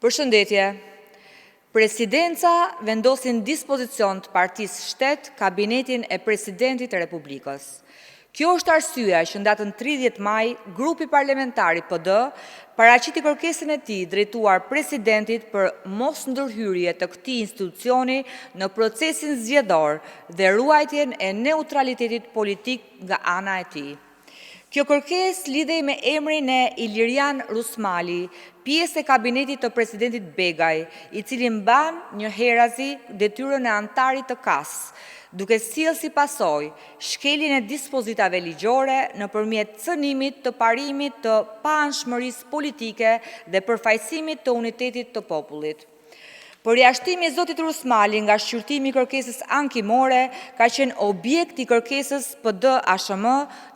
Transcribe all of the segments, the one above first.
Përshëndetje. Presidenca vendosin dispozicion të Partisë Shtet Kabinetin e Presidentit të Republikës. Kjo është arsyeja që në datën 30 maj, grupi parlamentari PD paraqiti kërkesën e tij drejtuar presidentit për mos ndërhyrje të këtij institucioni në procesin zgjedhor dhe ruajtjen e neutralitetit politik nga ana e tij. Kjo kërkesë lidhej me emrin e Ilirian Rusmali, pjesë e kabinetit të presidentit Begaj, i cili mban njëherëzi detyrën e antarit të KAS, duke sjellë si pasojë shkeljen e dispozitave ligjore nëpërmjet cënimit të parimit të paanshmërisë politike dhe përfaqësimit të unitetit të popullit. Përjashtimi i zotit Rusmali nga shqyrtimi i kërkesës ankimore ka qenë objekt i kërkesës PD-ASHM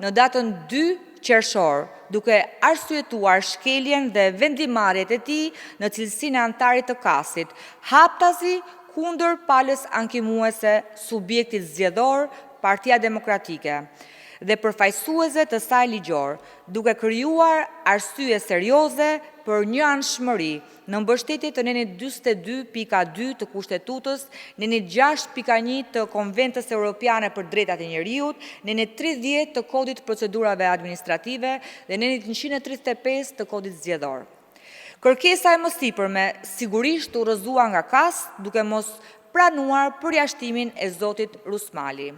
në datën 2 qershor, duke arsyetuar shkeljen dhe vendimarrjet e tij në cilësinë e antarit të KAS-it, haptazi kundër palës ankimuese, subjektit zgjedhor, Partia Demokratike dhe përfaqësuese të saj ligjor, duke krijuar arsye serioze për një anshmëri në mbështetje të nenit 42.2 të Kushtetutës, nenit 6.1 të Konventës Evropiane për Drejtat e Njeriut, nenit 30 të Kodit Procedurave Administrative dhe nenit 135 të Kodit Zgjedhor. Kërkesa e mësipërme sigurisht u rrëzua nga KAS, duke mos pranuar përjashtimin e zotit Rusmali.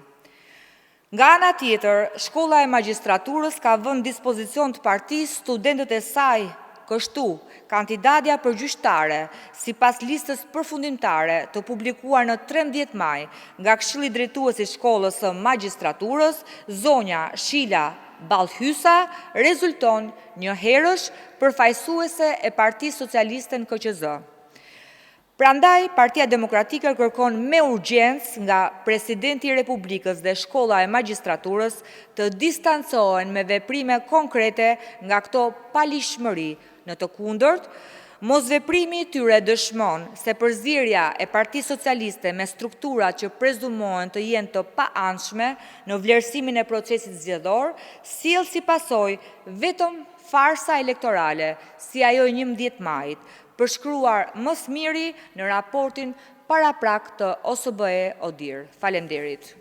Nga ana tjetër, Shkolla e Magjistraturës ka vënë dispozicion të partisë studentët e saj, kështu kandidatja për gjyqtare, sipas listës përfundimtare të publikuar në 13 maj nga Këshilli Drejtues i Shkollës së Magjistraturës, zonja Shila Ballhysa, rezulton njëherësh përfaqësuese e Partisë Socialiste në KQZ. Prandaj, Partia Demokratike kërkon me urgjencë nga Presidenti i Republikës dhe Shkolla e Magjistraturës të distancohen me veprime konkrete nga këto palishmëri. Në të kundërt, mosveprimi i tyre dëshmon se përzierja e Partisë Socialiste me struktura që prezumohen të jenë të paanshme në vlerësimin e procesit zgjedhor, sjell si pasojë vetëm farsa elektorale, si ajo 11 majit, përshkruar më së miri në raportin paraprak të OSBE ODIHR. Faleminderit.